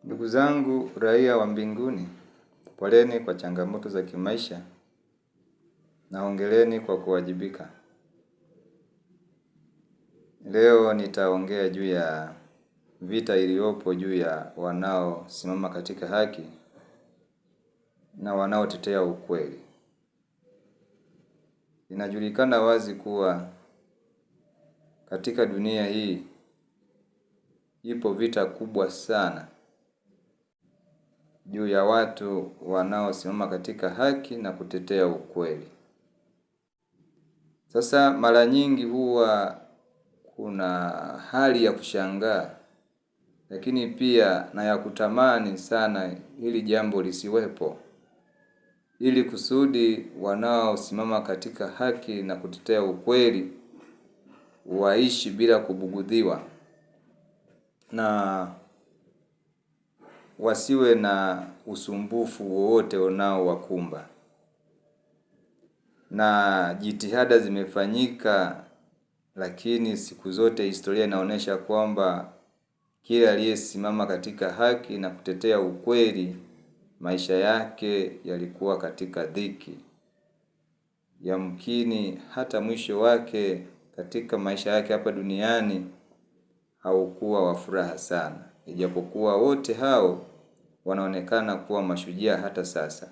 Ndugu zangu raia wa mbinguni, poleni kwa changamoto za kimaisha na hongereni kwa kuwajibika. Leo nitaongea juu ya vita iliyopo juu ya wanaosimama katika haki na wanaotetea ukweli. Inajulikana wazi kuwa katika dunia hii ipo vita kubwa sana juu ya watu wanaosimama katika haki na kutetea ukweli. Sasa mara nyingi huwa kuna hali ya kushangaa, lakini pia na ya kutamani sana hili jambo lisiwepo, ili kusudi wanaosimama katika haki na kutetea ukweli waishi bila kubugudhiwa na wasiwe na usumbufu wowote unaowakumba. Na jitihada zimefanyika, lakini siku zote historia inaonyesha kwamba kila aliyesimama katika haki na kutetea ukweli, maisha yake yalikuwa katika dhiki. Yamkini hata mwisho wake katika maisha yake hapa duniani haukuwa wa furaha sana. Ijapokuwa wote hao wanaonekana kuwa mashujaa hata sasa.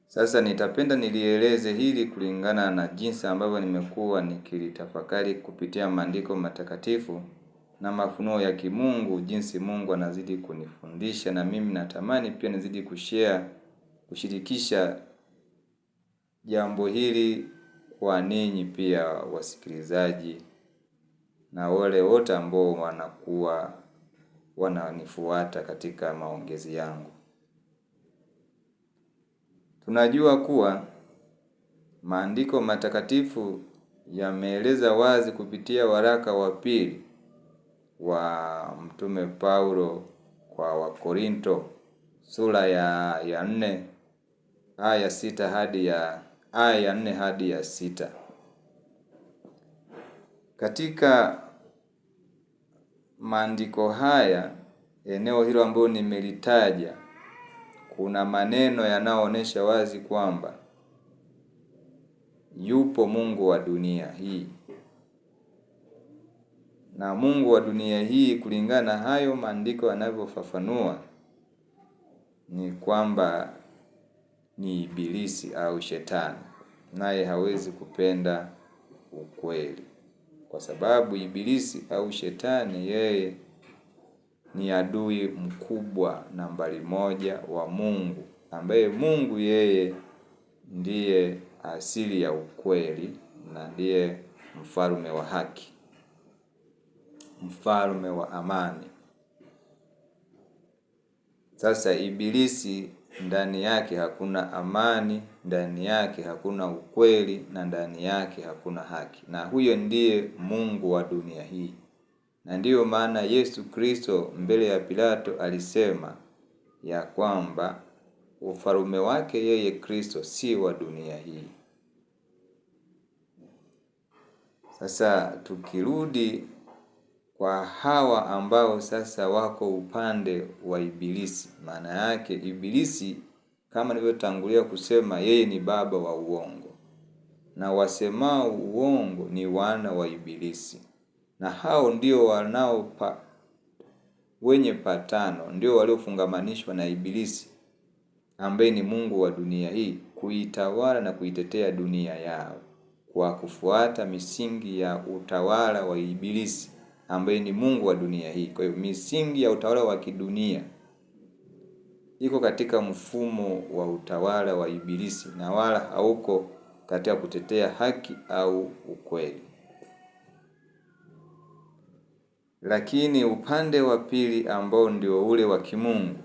Sasa nitapenda nilieleze hili kulingana na jinsi ambavyo nimekuwa nikilitafakari kupitia maandiko matakatifu na mafunuo ya kimungu, jinsi Mungu anazidi kunifundisha, na mimi natamani pia nizidi kushirikisha jambo hili kwa ninyi pia wasikilizaji na wale wote ambao wanakuwa wananifuata katika maongezi yangu. Tunajua kuwa maandiko matakatifu yameeleza wazi kupitia waraka wa pili wa Mtume Paulo kwa Wakorinto sura ya 4 aya 6 hadi ya 4 hadi ya 6. Katika maandiko haya, eneo hilo ambalo nimelitaja, kuna maneno yanayoonyesha wazi kwamba yupo Mungu wa dunia hii. Na Mungu wa dunia hii, kulingana na hayo maandiko yanavyofafanua, ni kwamba ni ibilisi au shetani. Naye hawezi kupenda ukweli, kwa sababu ibilisi au shetani yeye ni adui mkubwa nambari 1 wa Mungu, ambaye Mungu yeye ndiye asili ya ukweli na ndiye mfalme wa haki, mfalme wa amani. Sasa ibilisi ndani yake hakuna amani, ndani yake hakuna ukweli, na ndani yake hakuna haki. Na huyo ndiye Mungu wa dunia hii. Na ndiyo maana Yesu Kristo mbele ya Pilato alisema ya kwamba ufalme wake yeye Kristo si wa dunia hii. Sasa tukirudi kwa hawa ambao sasa wako upande wa ibilisi, maana yake ibilisi kama nilivyotangulia kusema, yeye ni baba wa uongo, na wasemao uongo ni wana wa ibilisi. Na hao ndio wenye patano, ndio waliofungamanishwa na ibilisi ambaye ni mungu wa dunia hii, kuitawala na kuitetea dunia yao kwa kufuata misingi ya utawala wa ibilisi ambaye ni mungu wa dunia hii. Kwa hiyo misingi ya utawala wa kidunia iko katika mfumo wa utawala wa ibilisi, na wala hauko katika kutetea haki au ukweli. Lakini upande wa pili ambao ndio ule wa kimungu,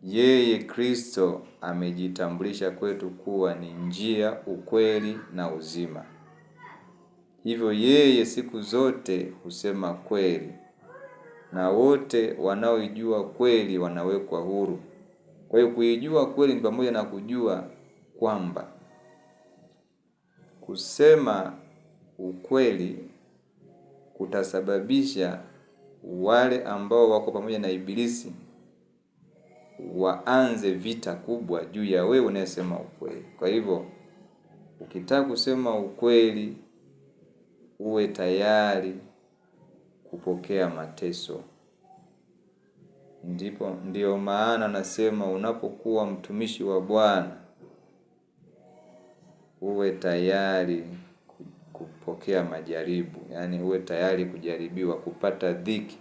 yeye Kristo amejitambulisha kwetu kuwa ni njia, ukweli na uzima. Hivyo yeye siku zote husema kweli, na wote wanaoijua kweli wanawekwa huru. Kwa hiyo kuijua kweli ni pamoja na kujua kwamba kusema ukweli kutasababisha wale ambao wako pamoja na Ibilisi waanze vita kubwa juu ya wewe unayesema ukweli. Kwa hivyo ukitaka kusema ukweli, uwe tayari kupokea mateso. Ndio maana nasema unapokuwa mtumishi wa Bwana, uwe tayari kupokea majaribu, yaani uwe tayari kujaribiwa, kupata dhiki.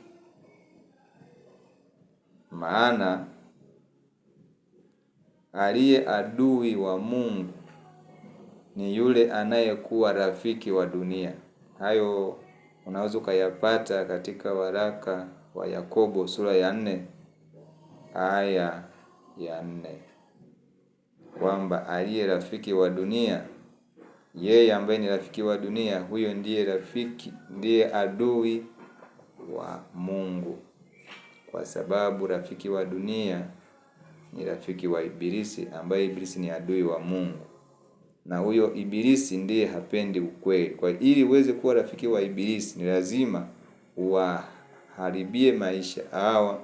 Maana aliye adui wa Mungu ni yule anayekuwa rafiki wa dunia. Hayo unaweza kuyapata katika waraka wa Yakobo sura ya 4 aya ya 4, kwamba aliye rafiki wa dunia, yeye ambaye ni rafiki wa dunia, huyo ndiye adui wa Mungu, kwa sababu rafiki wa dunia ni rafiki wa Ibilisi, ambaye Ibilisi ni adui wa Mungu, na huyo Ibilisi ndiye hapendi ukweli. Kwa ili uweze kuwa rafiki wa Ibilisi, ni lazima uwaharibie maisha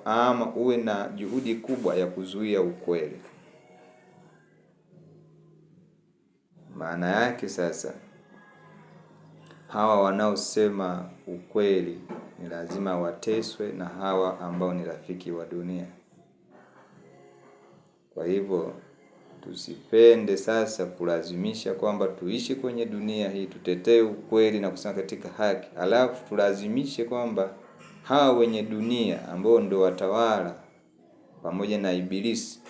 ama uwe na juhudi kubwa ya kuzuia ukweli. Maana yake sasa, hawa wanaosema ukweli ni lazima wateswe na hawa ambao ni rafiki wa dunia. Kwa hivyo tusipende sasa kulazimisha kwamba tuishi kwenye dunia hii, tutetee ukweli na kusema katika haki, alafu tulazimishe kwamba hawa wenye dunia ambao ndio watawala pamoja na Ibilisi,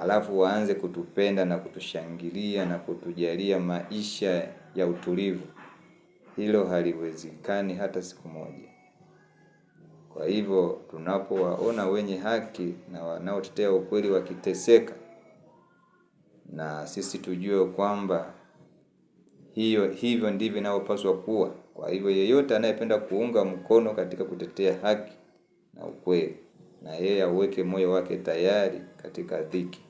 alafu waanze kutupenda na kutushangilia na kutujalia maisha ya utulivu. Hilo haliwezekani hata siku moja. Kwa hivyo tunapowaona wenye haki na wanaotetea ukweli wakiteseka, na sisi tujue kwamba hivyo ndivyo inavyopaswa kuwa. Kwa hivyo yeyote anayependa kuunga mkono katika kutetea haki na ukweli, na yeye aweke moyo wake tayari katika dhiki.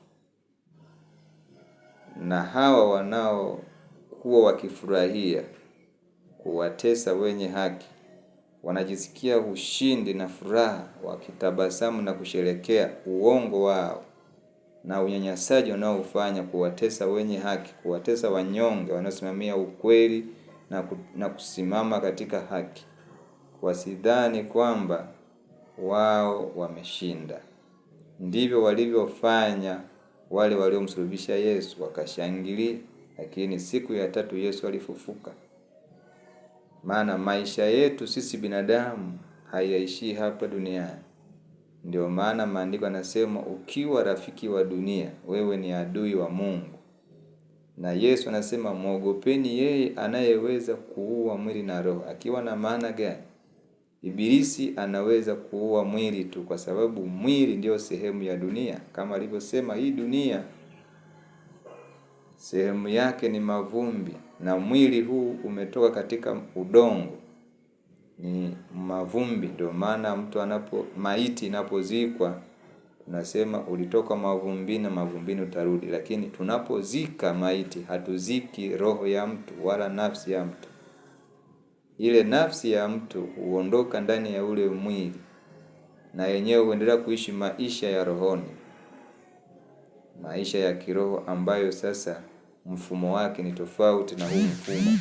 Na hawa wanaokuwa wakifurahia kuwatesa wenye haki, wanajisikia ushindi na furaha, wakitabasamu na kusherekea uongo wao na unyanyasaji wanaofanya kuwatesa wenye haki, kuwatesa wanyonge wanaosimamia ukweli na kusimama katika haki. Wasidhani kwamba wao wameshinda. Ndivyo walivyofanya wale waliomsulubisha Yesu, wakashangilia, lakini siku ya 3 Yesu alifufuka. Maana maisha yetu sisi binadamu hayaishi hapa duniani. Ndio maana maandiko yanasema ukiwa rafiki wa dunia, wewe ni adui wa Mungu. Na Yesu anasema muogopeni yeye anayeweza kuua mwili na roho. Akiwa na maana gani? Ibilisi anaweza kuua mwili tu, kwa sababu mwili ndio sehemu ya dunia. Kama alivyosema, hii dunia sehemu yake ni mavumbi, na mwili huu umetoka katika udongo, ni mavumbi. Ndio maana maiti inapozikwa tunasema ulitoka mavumbini na mavumbini utarudi. Lakini tunapozika maiti, hatuziki roho ya mtu wala nafsi ya mtu. Ile nafsi ya mtu huondoka ndani ya ule mwili, na yenyewe huendelea kuishi maisha ya rohoni, maisha ya kiroho, ambayo sasa mfumo wake ni tofauti na huu mfumo.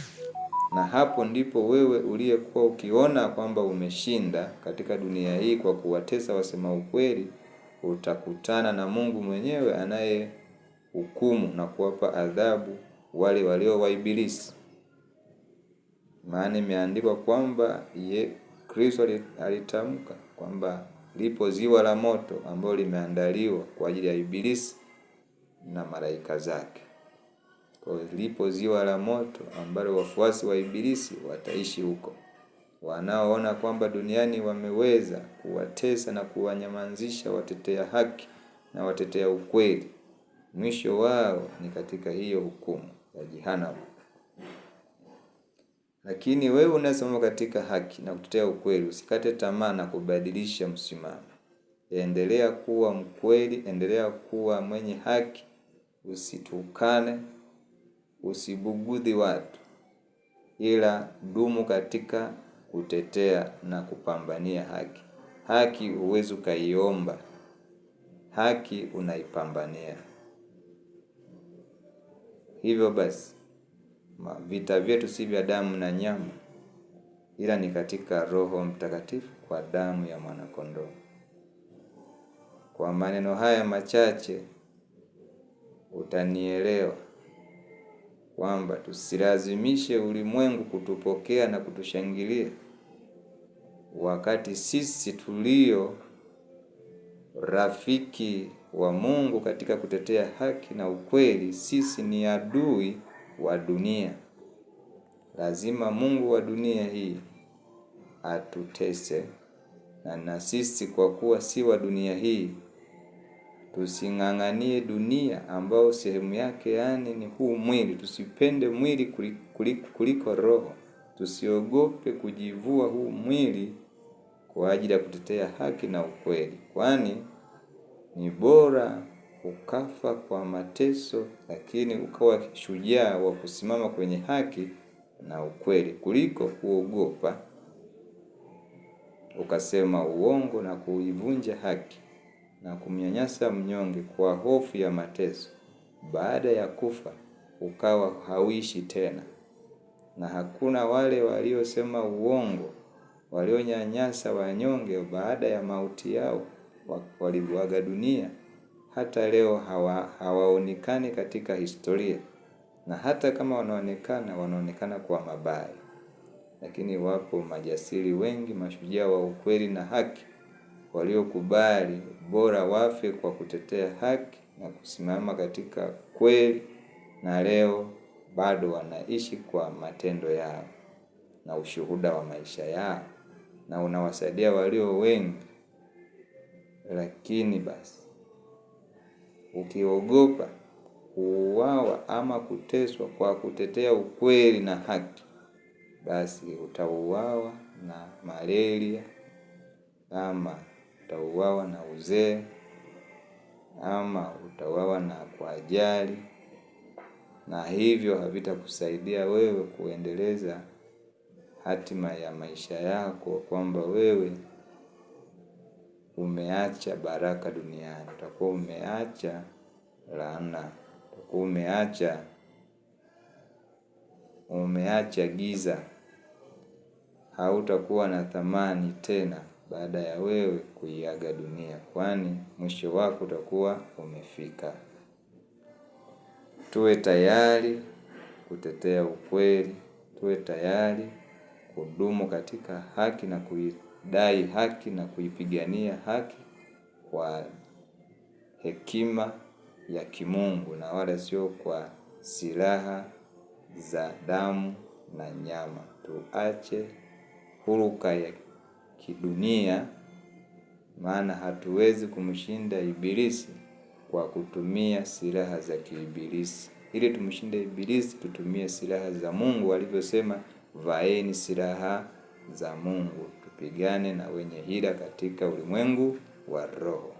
Na hapo ndipo wewe uliyekuwa ukiona kwamba umeshinda katika dunia hii kwa kuwatesa wasema ukweli, utakutana na Mungu mwenyewe anaye hukumu na kuwapa adhabu wale walio wa Ibilisi. Maana imeandikwa kwamba Kristo alitamka kwamba lipo ziwa la moto ambalo limeandaliwa kwa ajili ya Ibilisi na malaika zake. Kwa lipo ziwa la moto ambalo wafuasi wa Ibilisi wataishi huko. Wanaoona kwamba duniani wameweza kuwatesa na kuwanyamazisha watetea haki na watetea ukweli, mwisho wao ni katika hiyo hukumu ya jehanamu. Lakini wewe unasimama katika haki na kutetea ukweli, usikate tamaa na kubadilisha msimamo. Endelea kuwa mkweli, endelea kuwa mwenye haki, usitukane, usibugudhi watu, ila dumu katika kutetea na kupambania haki. Haki huwezi ukaiomba, haki unaipambania. Hivyo basi, vita vyetu si vya damu na nyama, ila ni katika Roho Mtakatifu kwa damu ya mwanakondoo. Kwa maneno haya machache utanielewa kwamba tusilazimishe ulimwengu kutupokea na kutushangilia, wakati sisi tulio rafiki wa Mungu katika kutetea haki na ukweli, sisi ni adui wa dunia. Lazima Mungu wa dunia hii atutese, na sisi kwa kuwa si wa dunia hii, tusing'ang'anie dunia ambao sehemu yake ni huu mwili. Tusipende mwili kuliko roho. Tusiogope kujivua huu mwili kwa ajili ya kutetea haki na ukweli, kwani ni bora ukafa kwa mateso, lakini ukawa shujaa wa kusimama kwenye haki na ukweli, kuliko kuogopa ukasema uongo na kuivunja haki na kumnyanyasa mnyonge kwa hofu ya mateso. Baada ya kufa ukawa hauishi tena. Na hakuna wale waliosema uongo, walionyanyasa wanyonge, baada ya mauti yao waliaga dunia, hata leo hawaonekani katika historia. Na hata kama wanaonekana kwa mabaya. Lakini wapo majasiri wengi, mashujaa wa ukweli na haki, waliokubali bora wafe kwa kutetea haki na kusimama katika kweli, na leo bado wanaishi kwa matendo yao na ushuhuda wa maisha yao, na unawasaidia walio wengi. Lakini basi, ukiogopa kuuawa ama kuteswa kwa kutetea ukweli na haki, basi utauawa na malaria, ama utauawa na uzee, ama utauawa na kwa ajali, na hivyo havitakusaidia wewe kuendeleza hatima ya maisha yako, kwamba wewe umeacha baraka duniani. Utakuwa umeacha laana, utakuwa umeacha giza. Hautakuwa na thamani tena baada ya wewe kuiaga dunia, kwani mwisho wako utakuwa umefika. Tuwe tayari kutetea ukweli, tuwe tayari kudumu katika haki na kuidai haki na kuipigania haki kwa hekima ya kimungu, na wala sio kwa silaha za damu na nyama. Tuache huruka ya kidunia, maana hatuwezi kumshinda ibilisi kwa kutumia silaha za kiibilisi. Ili tumshinde ibilisi, tutumie silaha za Mungu. Alivyosema, vaeni silaha za Mungu. Tupigane na wenye hila katika ulimwengu wa roho.